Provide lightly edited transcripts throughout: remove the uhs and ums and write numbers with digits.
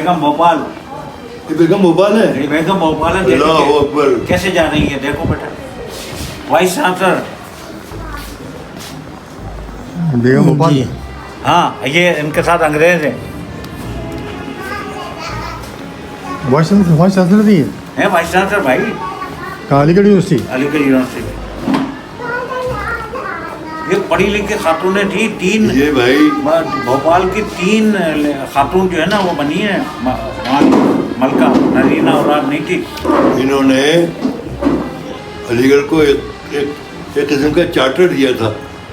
बेगम भोपाल, ये बेगम भोपाल है। ये बेगम भोपाल है। अल्लाह अकबर। कैसे जा रही है, देखो बेटा। वाइस चांसलर, बेगम भोपाल। हाँ ये इनके साथ अंग्रेज है। वाइस चांसलर थी है वाइस चांसलर भाई, कहाँ, अलीगढ़ यूनिवर्सिटी। अलीगढ़ यूनिवर्सिटी। ये पढ़ी लिखी खातूनें थी, तीन ये भाई भोपाल की तीन खातून जो है ना वो बनी है वहाँ मलका, नरीना और नहीं थी। इन्होंने अलीगढ़ को एक किस्म का चार्टर दिया था,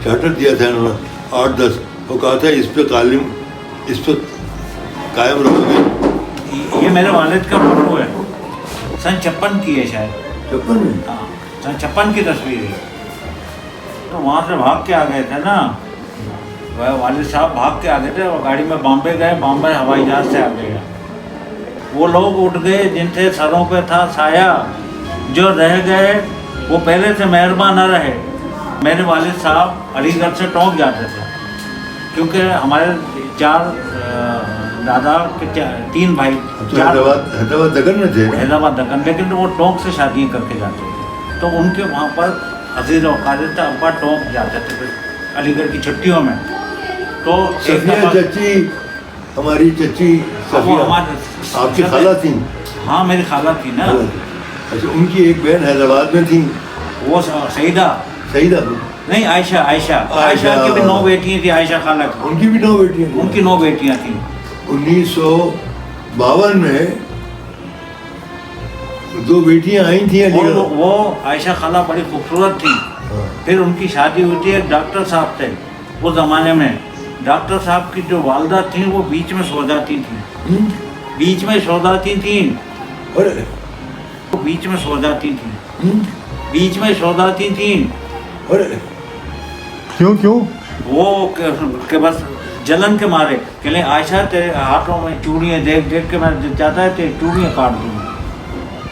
इन्होंने 8-10। वो कहा था इस पे कायम रहोगे। ये मेरे वालिद का फोटो है, सन 56 की है शायद। 56 में? हाँ सन 56 की तस्वीर है। तो वहाँ से भाग के आ गए थे ना, वह वालिद साहब भाग के आ गए थे, वो गाड़ी में बॉम्बे गए, बॉम्बे हवाई जहाज से आ गए। वो लोग उठ गए जिनसे सरों पे था साया, जो रह गए वो पहले से मेहरबान न रहे। मेरे वालिद साहब अलीगढ़ से टोंक जाते थे, क्योंकि हमारे 4 दादा के 3 भाई, तो हैदराबाद दक्कन में थे। हैदराबाद दक्कन, लेकिन वो टोंक से शादियाँ करके जाते थे। तो उनके वहाँ पर अजीज़ और कादिर था, अब्बा टोंक जाते थे अलीगढ़ की छुट्टियों में। तो सफिया चची, हमारी चची सफिया आपकी खाला थी? हाँ मेरी खाला थी ना। अच्छा, उनकी एक बहन हैदराबाद में थी, वो सईदा नहीं, आयशा की भी 9 बेटियाँ थी। आयशा खाला की, उनकी भी 9 बेटियाँ थी। उनकी 9 बेटियाँ थी। 1952 में 2 बेटियां आई थी अलीगढ़। वो आयशा खाला बड़ी खूबसूरत थी। फिर उनकी शादी हुई थी एक डॉक्टर साहब थे उस ज़माने में। डॉक्टर साहब की जो वालदा थी वो बीच में सो जाती थी, बीच में सो जाती थी, वो बीच में सो जाती थी, बीच में सो जाती थी। क्यों? वो के बस जलन के मारे कि ले आयशा तेरे हाथों में चूड़ियाँ देख के मैं चाहता है तेरी चूड़ियाँ काट दूँ।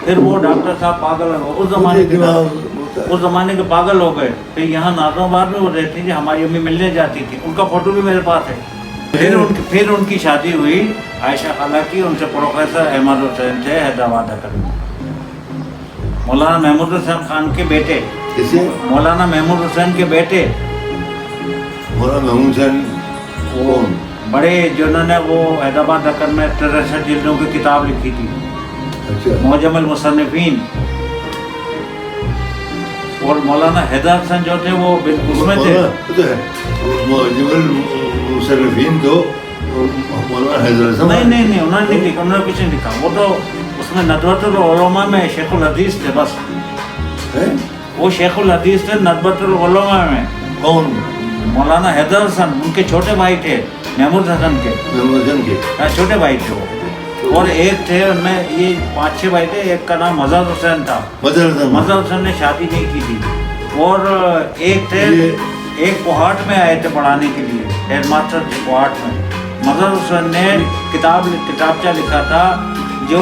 फिर वो डॉक्टर साहब पागल हो, उस ज़माने के पागल हो गए। फिर यहाँ नाज़िमाबाद में वो रहती थी, हमारी अम्मी मिलने जाती थी, उनका फ़ोटो भी मेरे पास है। फिर उनकी शादी हुई आयशा खाला की, उनसे प्रोफेसर अहमद हुसैन थे हैदराबाद दक्कन में, मौलाना महमूद हुसैन खान के बेटे। मौलाना महमूद हुसैन के बेटे। मौलाना महमूद हुसैन कौन? बड़े जिन्होंने वो हैदराबाद दक्कन में 63 जिल्दों की किताब लिखी थी, मौजमुल मुसन्निफीन। और मौलाना हैदर हसन जो थे वो उसमें थे। मौजमुल मुसन्निफीन तो मौलाना हैदर हसन नहीं उन्होंने नहीं लिखा, उन्होंने कुछ नहीं लिखा। वो तो उसमें नदवतुल उलमा में शेखुल हदीस थे बस। वो शेखुल हदीस थे नदवतुल उलमा में। कौन? मौलाना हैदर हसन, उनके छोटे भाई थे महमूद हसन के छोटे भाई थे वो। और एक थे उनमें, ये 5-6 भाई थे, एक का नाम मजहर हुसैन था। मजहर हुसैन ने शादी नहीं की थी। और एक थे, एक कोहाट में आए थे पढ़ाने के लिए, हेडमास्टर थे कोहाट में। मजहर हुसैन ने किताबचा लिखा था जो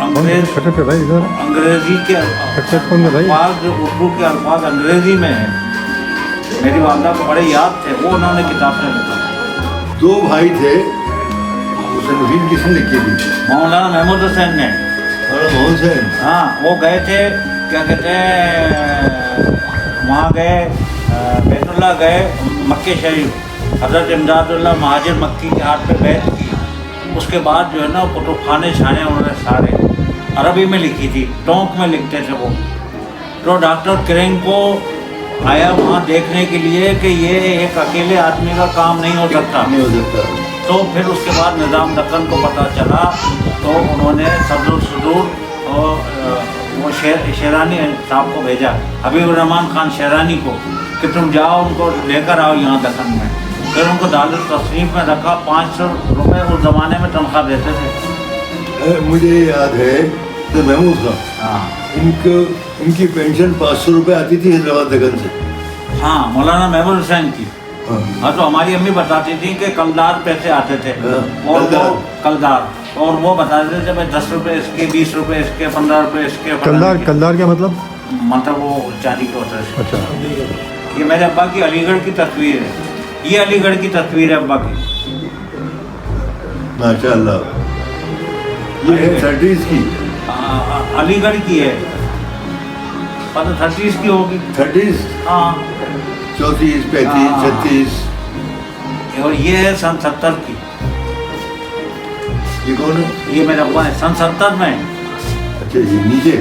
अंग्रेजी के अल्फाज, जो उर्दू के अल्फाज अंग्रेजी में है। मेरी वालदा को बड़े याद थे, वो उन्होंने किताब में लिखा। 2 भाई थे, मुसन्निफीन किसने लिखी थी? मौलाना महमूद हुसैन ने। मौलाना हुसैन, हाँ वो गए थे, क्या कहते हैं, वहाँ गए बैतुल्लाह गए, मक्के शरीफ, हज़रत इमदादुल्लाह महाजिर मक्की के हाथ पे बैत की। उसके बाद जो है ना कुतुब खाने छाने उन्होंने सारे अरबी में लिखी थी, टोंक में लिखते थे वो। तो डॉक्टर किरेंग को आया वहाँ देखने के लिए कि ये एक अकेले आदमी का काम नहीं हो सकता। तो फिर उसके बाद निज़ाम दक्कन को पता चला, तो उन्होंने सदरुल सुदूर और वो शेरानी साहब को भेजा, हबीबुर रहमान खान शेरानी को, कि तुम जाओ उनको लेकर आओ यहाँ दक्कन में। फिर उनको दारुल तशरीफ में रखा। 500 रुपये उस ज़माने में तनख्वाह देते थे। मुझे याद है तो महमूद खान, हाँ इनकी पेंशन 500 रुपये आती थी हैदराबाद दक्कन से। हाँ मौलाना महमूद हुसैन की। हाँ तो हमारी अम्मी बताती थी कि कलदार पैसे आते थे। और वो कलदार, और वो बताते थे भाई 10 रुपये इसके, 20 रुपये इसके, 15 रुपये इसके। कलदार क्या मतलब? वो चांदी के होता है। अच्छा। ये मेरे अब्बा की अलीगढ़ की तस्वीर है, ये अलीगढ़ की तस्वीर है अब्बा की। माशाअल्लाह। یہ ہے 30s کی. علی گڑھ کی ہے, پتہ 30s کی ہوگی. 30s, ہاں, 34, 35, 36. اور یہ ہے سن 70 کی. یہ کون ہے؟ یہ میرا ابا ہے سن 70 میں. اچھا یہ نیچے.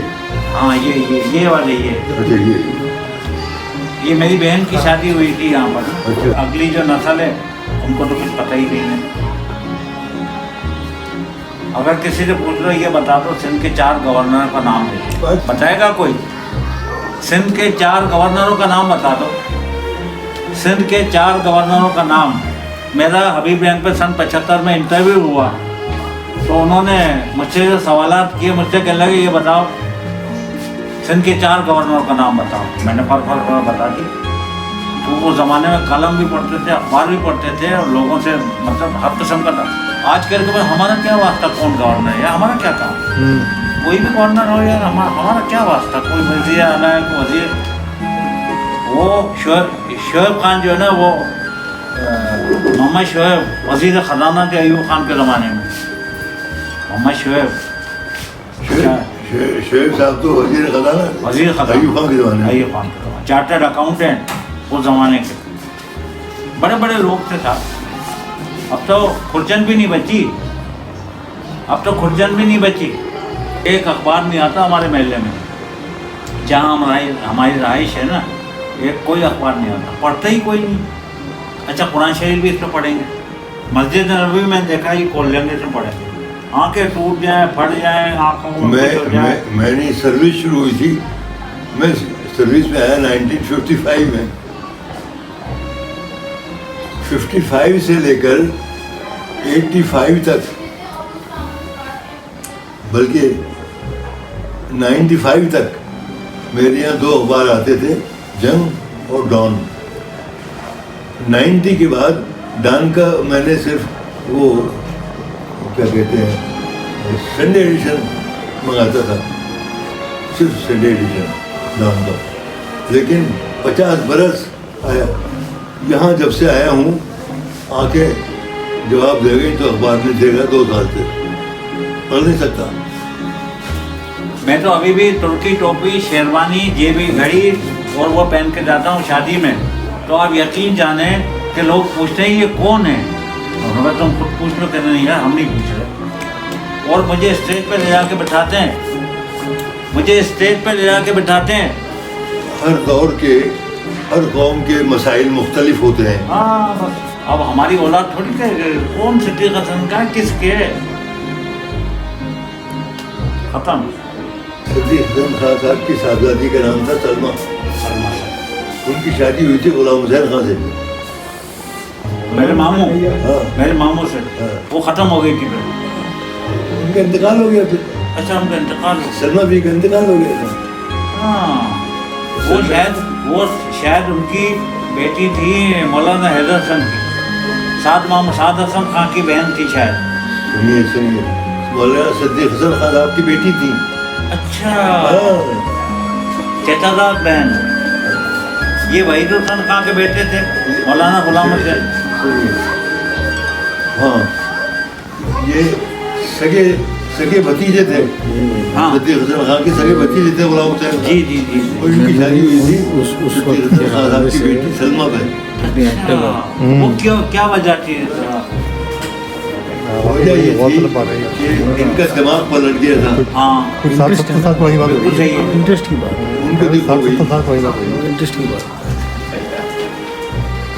ہاں یہ والے یہ اچھا یہ میری بہن کی شادی ہوئی تھی یہاں پر. اچھا. اگلی جو نسل ہے ان کو تو کچھ پتہ ہی نہیں ہے. اگر کسی سے پوچھ لو یہ بتا دو سندھ کے 4 گورنر کا نام ہے, بتائے گا کوئی؟ سندھ کے 4 گورنروں کا نام بتا دو. سندھ کے 4 گورنروں کا نام. میرا حبیب بینک پہ سن 75 میں انٹرویو ہوا تو انہوں نے مجھ سے سوالات کیے, مجھ سے کہنے لگے یہ بتاؤ سندھ کے 4 گورنروں کا نام بتاؤ. میں نے فر بتا دی. تو وہ زمانے میں قلم بھی پڑھتے تھے, اخبار بھی پڑھتے تھے, اور لوگوں سے مطلب ہر قسم کا تھا. آج کل کے ہمارا کیا واسطہ کون گورنر ہے, ہمارا کیا کام؟ کوئی بھی گورنر ہو یار, ہمارا کیا واسطہ, کوئی وزیر اعلیٰ ہے, کوئی وزیر. وہ شعیب خان جو ہے نا, وہ محمد شعیب وزیر خزانہ تھے ایوب خان کے زمانے میں. محمد شعیب صاحب تو وزیر خزانہ ایوب خان کے زمانے میں. ایوب خان کے زمانے, چارٹرڈ اکاؤنٹنٹ اس زمانے کے. بڑے بڑے لوگ تھے صاحب. اب تو کھرچن بھی نہیں بچی. ایک اخبار نہیں آتا ہمارے محلے میں, جہاں ہماری رہائش ہے نا, ایک کوئی اخبار نہیں آتا, پڑھتا ہی کوئی نہیں. اچھا قرآن شریف بھی اس میں پڑھیں گے. مسجد نبوی میں دیکھا ہی کھول لیں گے, اس میں پڑھیں گے. آنکھیں ٹوٹ جائیں, پھٹ جائیں آنکھوں میں. میں نے سروس شروع ہوئی تھی, میں سروس میں آیا 1955 میں. 55 سے لے کر 85 تک, بلکہ 95 تک میرے یہاں 2 اخبار آتے تھے, جنگ اور ڈان. 90 کے بعد ڈان کا میں نے صرف وہ کیا کہتے ہیں سنڈے ایڈیشن منگاتا تھا, صرف سنڈے ایڈیشن ڈان کا. لیکن 50 برس آیا, یہاں جب سے آیا ہوں آ کے جواب دے گئی تو اخبار نہیں دے گا. 2 سال سے پڑھ نہیں سکتا. میں تو ابھی بھی ترکی ٹوپی, شیروانی, جیبی گھڑی اور وہ پہن کے جاتا ہوں شادی میں. تو آپ یقین جانیں کہ لوگ پوچھتے ہیں یہ کون ہے, اور تم خود پوچھ لو. کہتے نہیں یار ہم نہیں پوچھ رہے. اور مجھے اسٹیج پہ لے جا کے بٹھاتے ہیں. ہر دور کے ہر قوم کے مسائل مختلف ہوتے ہیں. ہاں بس اب ہماری اولاد تھوڑی کہ کون صدیق حسن کا کس کے, ختم. صدیق حسن خان صاحب کی صاحبزادی کا نام تھا سلمہ. ان کی شادی ہوئی تھی غلام حسین خان سے, میرے ماموں سے. وہ ختم ہو گئی تھی پھر, ان کا انتقال ہو گیا پھر. اچھا ان کا انتقال ہو گیا. سلمہ بھی کا انتقال ہو گیا تھا. ہاں وہ شاید ان کی بیٹی تھی مولانا حیدر حسن کی, سعد حسن خان کی بہن تھی شاید. سنیے مولانا صدیق حسن خان صاحب کی بیٹی تھی. اچھا چچا داد بہن. یہ وحید حسن خان کے بیٹے تھے مولانا غلام حسین. ہاں یہ سگے بھتیجے تھے. ہاں صدیق حسن خان کے سگے بھتیجے تھے غلام حسین. جی. اور ان کی شادی ہوئی تھی صدیق حسن خان صاحب کی بیٹی سلمہ بہن. وہ کیا وجہ تھی؟ وجہ یہ تھی کہ ان کا دماغ پلٹ گیا تھا. ہاں 60-70 سال پرانی بات ہوئی. صحیح ہے. انٹرسٹ کی بات. ان کو دیکھو گئی 60-70 سال پرانی بات ہوئی. انٹرسٹ کی بات.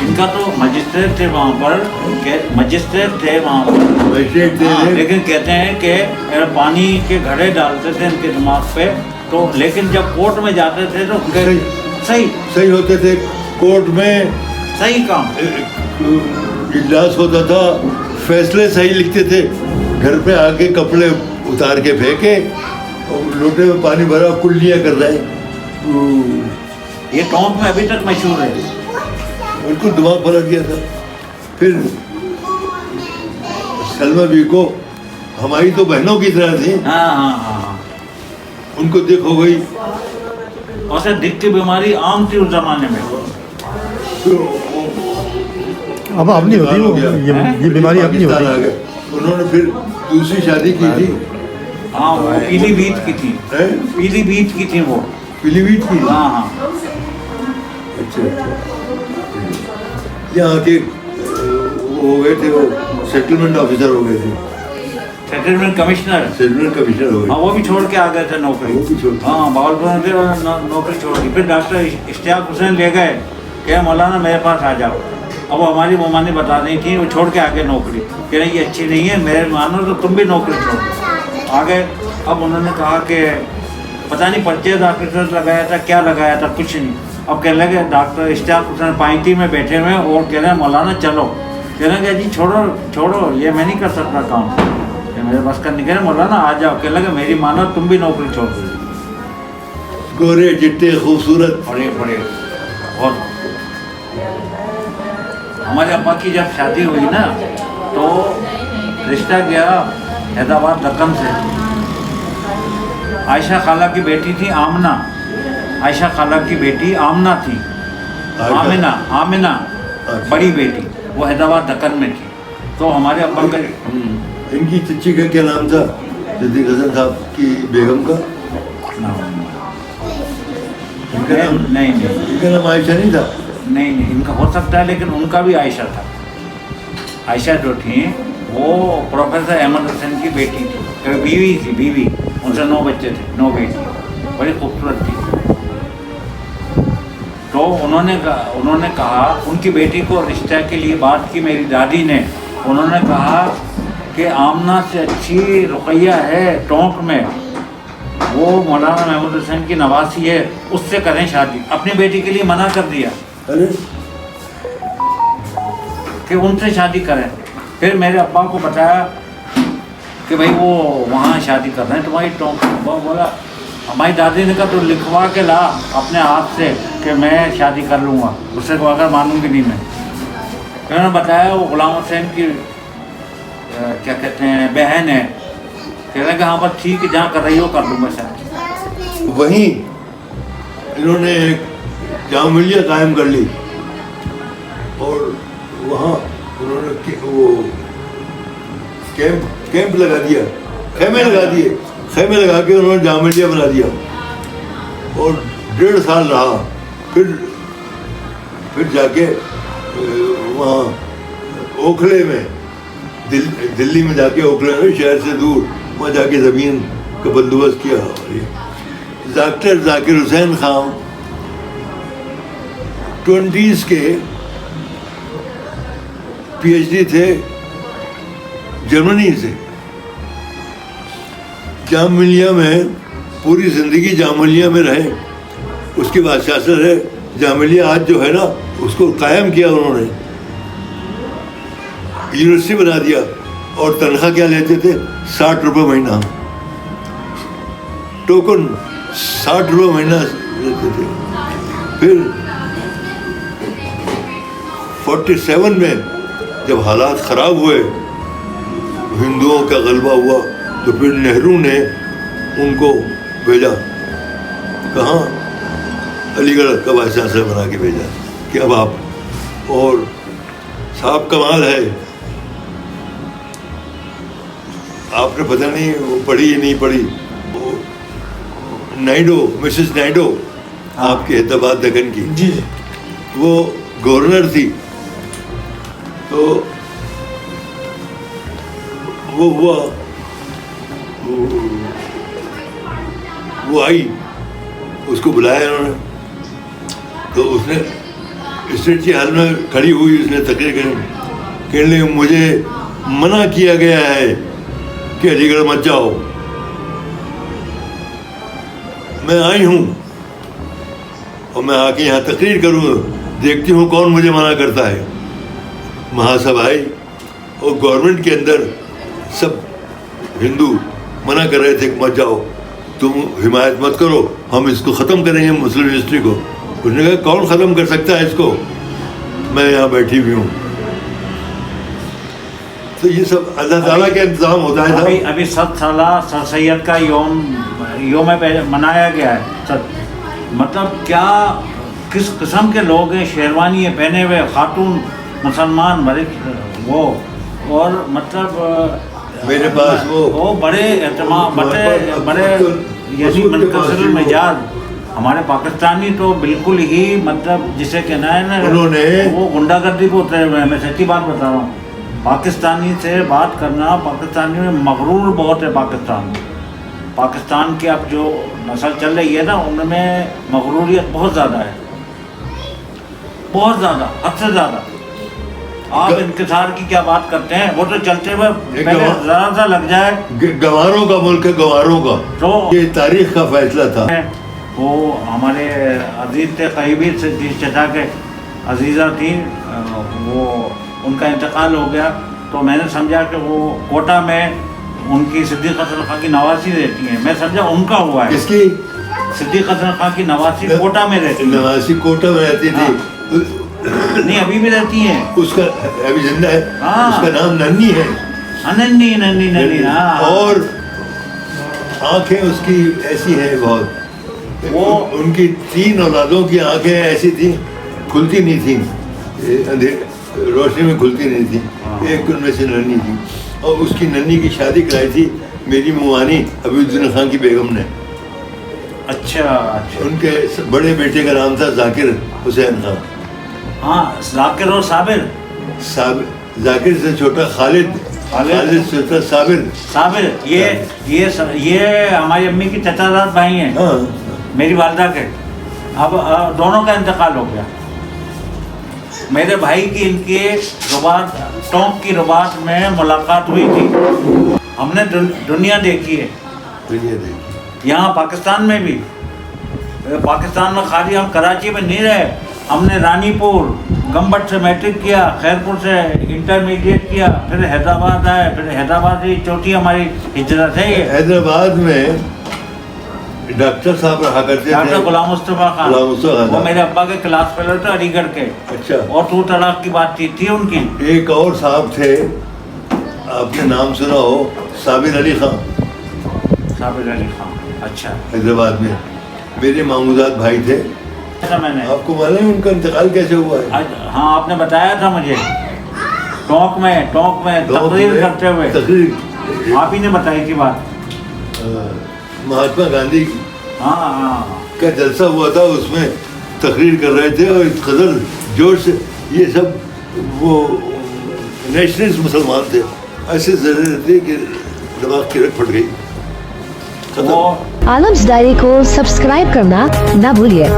ان کا تو مجسٹریٹ تھے وہاں پر, لیکن کہتے ہیں کہ پانی کے گھڑے ڈالتے تھے ان کے دماغ پہ تو, لیکن جب کورٹ میں جاتے تھے تو صحیح ہوتے تھے. کورٹ میں صحیح کام اجلاس ہوتا تھا, فیصلے صحیح لکھتے تھے. گھر پہ آ کے کپڑے اتار کے پھینکے, لوٹے میں پانی بھرا, کلیاں کر رہے. یہ ٹونک میں ابھی تک مشہور ہے. ان کو دماغ پلٹ گیا تھا. پھر سلمہ بی کو ہماری تو بہنوں کی طرح تھی. ہاں ان کو دیکھو گئی. ویسے دل کی بیماری عام تھی اس زمانے میں. اب نہیں ہوتی یہ بیماری اب نہیں ہوتی. انہوں نے پھر دوسری شادی کی تھی हाँ वो पीली बीट की थी, हैं? पीली बीट की थी वो। पीलीभीत की? हाँ हाँ अच्छा यहाँ के वो हो गए थे, वो सेटलमेंट ऑफिसर हो गए थे, सेटलमेंट कमिश्नर। सेटलमेंट कमिश्नर हो हाँ गए। वो भी छोड़ के आ गए थे नौकरी। वो भी छोड़ के। हाँ भावलपुर में थे और नौकरी छोड़ दी। फिर डॉक्टर इश्तियाक हुसैन ले गए, कहे मौलाना मेरे पास आ जाओ। अब हमारी ममानी बता रही थी, वो छोड़ के आ गए नौकरी, कह रहे ये अच्छी नहीं है, मेरे मानो तो तुम भी नौकरी छोड़ दो। आ गए। अब उन्होंने कहा कि पता नहीं पर्चे डॉक्टर लगाया था, क्या लगाया था, कुछ नहीं। अब कहने लगे डॉक्टर इश्तियाक हुसैन पाइंटी में बैठे हुए और कह रहे हैं मौलाना चलो। कह रहे हैं जी छोड़ो छोड़ो, ये मैं नहीं कर सकता काम, ये मेरे बस का नहीं। कह रहे मौलाना आ जाओ। कहने लगे मेरी मानो तुम भी नौकरी छोड़ दो। गोरे चिट्टे खूबसूरत। बड़े बड़े बहुत। हमारे अब्बा की जब शादी हुई ना तो रिश्ता गया हैदराबाद दक्कन से। आयशा खाला की बेटी थी आमना, आयशा खाला की बेटी आमना थी, आमिना आमिना बड़ी बेटी, वो हैदराबाद दक्कन में थी। तो हमारे अब्बा का इनकी चच्ची का क्या नाम था? सिद्दीक हसन साहब की बेगम का इनका नाम? नहीं इनका नाम आयशा नहीं था? नहीं नहीं, इनका हो सकता है, लेकिन उनका भी आयशा था। आयशा जो थी वो प्रोफेसर अहमद हसन की बेटी थी, बीवी थी, बीवी। उनसे 9 बच्चे थे, 9 बेटी, बड़ी खूबसूरत थी। तो उन्होंने कहा, उनकी बेटी को रिश्ते के लिए बात की मेरी दादी ने। उन्होंने कहा कि आमना से अच्छी रुकैया है टोंक में, वो मौलाना महमूद हुसैन की नवासी है, उससे करें शादी। अपनी बेटी के लिए मना कर दिया अरे कि उनसे शादी करें। फिर मेरे अब्बा को बताया कि भाई वो वहाँ शादी कर रहे हैं तुम्हारी टोंक। वो बोला, हमारी दादी ने कहा तो लिखवा के ला अपने हाथ से कि मैं शादी कर लूँगा, उससे को अगर मानूंगी नहीं मैं। उन्होंने बताया वो गुलाम हुसैन की क्या कहते हैं बहन है। कह रहे कि हाँ बस ठीक है, जहाँ कर रही हो कर लूँगा शादी। वहीं इन्होंने एक जामिया कायम कर ली और वहाँ उन्होंने वो कैंप लगा दिया, खेमे लगा दिए, खेमे लगा के उन्होंने जामिया बना दिया और 1.5 साल रहा। फिर जाके वहाँ ओखले में दिल्ली में जाके, ओखले में शहर से दूर, वहाँ जाके ज़मीन का बंदोबस्त किया। डॉक्टर जाकिर हुसैन खान 20s के PhD थे जर्मनी से। जामिया में पूरी ज़िंदगी जामिया में रहे, उसके बाद सियासत है। जामिया आज जो है ना उसको कायम किया उन्होंने, यूनिवर्सिटी बना दिया। और तनख्वाह क्या लेते थे? 60 रुपये महीना, टोकन 60 रुपये महीना लेते थे। फिर 47 में जब हालात ख़राब हुए, हिंदुओं का गलबा हुआ, तो फिर नेहरू ने उनको भेजा कहाँ? अलीगढ़ का वाइस चांसलर बना के भेजा कि अब आप। और साहब कमाल है, आपने पता नहीं वो पढ़ी या नहीं पढ़ी, वो नायडू, मिसेस नायडू आपके हैदराबाद दक्कन की, जी जी, वो गवर्नर थी। तो वो हुआ, वो आई, उसको बुलाया उन्होंने, तो उसने स्टेट के हाल में खड़ी हुई, उसने तकरीर कहने लगी, मुझे मना किया गया है कि अलीगढ़ मत जाओ, मैं आई हूँ और मैं आके यहाँ तकरीर करूँ, देखती हूँ कौन मुझे मना करता है। महासभाएं और गवर्नमेंट के अंदर सब हिंदू मना कर रहे थे कि मत जाओ, तुम हिमायत मत करो, हम इसको ख़त्म करेंगे मुस्लिम यूनिवर्सिटी को। उसने कहा कौन ख़त्म कर सकता है इसको, मैं यहाँ बैठी हुई हूँ। तो ये सब अल्लाह ताला के इंतज़ाम होता है। अभी 7 साल सर सैयद का योम मनाया गया है। मतलब क्या किस किस्म के लोग हैं, शेरवानी पहने हुए खातून मुसलमान बड़े वो, और मतलब میرے پاس وہ بڑے اہتمام بڑے یعنی منکسر المزاج ہمارے پاکستانی تو بالکل ہی مطلب جسے کہنا ہے نا انہوں نے وہ غنڈہ گردی کو اترے ہوئے ہیں. میں سچی بات بتا رہا ہوں, پاکستانی سے بات کرنا, پاکستانی میں مغرور بہت ہے. پاکستان کی اب جو نسل چل رہی ہے نا ان میں مغروریت بہت زیادہ ہے, بہت زیادہ, حد سے زیادہ. آپ انکسار کی کیا بات کرتے ہیں, وہ تو چلتے ہوئے پہلے ذرا سا لگ جائے. گواروں کا ملک ہے, گواروں کا, تو یہ تاریخ کا فیصلہ تھا. وہ ہمارے عزیز تھے قیبی سے جس چچا کے عزیزہ تھی, وہ ان کا انتقال ہو گیا تو میں نے سمجھا کہ وہ کوٹا میں ان کی صدیق حسن خان کی نواسی رہتی ہیں. میں سمجھا ان کا ہوا ہے. اس کی صدیق حسن خان کی نواسی کوٹا میں رہتی ہے. نواسی کوٹا میں رہتی تھی. نہیں ابھی بھی رہتی ہیں. اس کا ابھی زندہ ہے. اس کا نام ننی ہے. ننی. اور آنکھیں اس کی ایسی ہیں بہت. وہ ان کی 3 اولادوں کی آنکھیں ایسی تھیں, کھلتی نہیں تھیں, روشنی میں کھلتی نہیں تھیں. ایک ان میں سے ننی تھی, اور اس کی ننی کی شادی کرائی تھی میری موانی عبیدالدین خان کی بیگم نے. اچھا. ان کے بڑے بیٹے کا نام تھا ذاکر حسین خان. ہاں, ذاکر اور صابر. ذاکر سے چھوٹا خالد سے چھوٹا صابر. یہ ہماری امی کی چچا زاد بھائی ہیں. ہاں, میری والدہ کے. اب دونوں کا انتقال ہو گیا. میرے بھائی کی ان کی رباط, ٹونک کی رباط میں ملاقات ہوئی تھی. ہم نے دنیا دیکھی ہے یہاں پاکستان میں بھی. پاکستان میں خالی ہم کراچی میں نہیں رہے, ہم نے رانی پور گمبٹ سے میٹرک کیا, خیرپور سے انٹرمیڈیٹ کیا, پھر حیدرآباد آئے, پھر حیدرآباد کی چوٹی ہماری ہجرت ہے. یہ حیدرآباد میں ڈاکٹر صاحب رہا کرتے تھے, ڈاکٹر غلام مصطفیٰ خان. وہ میرے ابا کے کلاس فیلو تھے علی گڑھ کے. اچھا. اور 2 طلاق کی بات تھی ان کی. ایک اور صاحب تھے, آپ نے نام سنا ہو, صابر علی خان. اچھا. حیدرآباد میں میرے مامودات بھائی تھے. میں نے آپ کو معلوم ہے ان کا انتقال کیسے ہوا ہے؟ ہاں, آپ نے بتایا تھا مجھے ٹونک میں تقریر کرتے ہوئے. آپ ہی نے بتائی تھی بات. مہاتما گاندھی کا جلسہ ہوا تھا, اس میں تقریر کر رہے تھے, اور قدر جوش سے یہ سب وہ نیشنلسٹ مسلمان تھے, ایسے ذرے تھے کہ دماغ کی رگ پھٹ گئی. عالمز ڈائری کو سبسکرائب کرنا نہ بھولیے.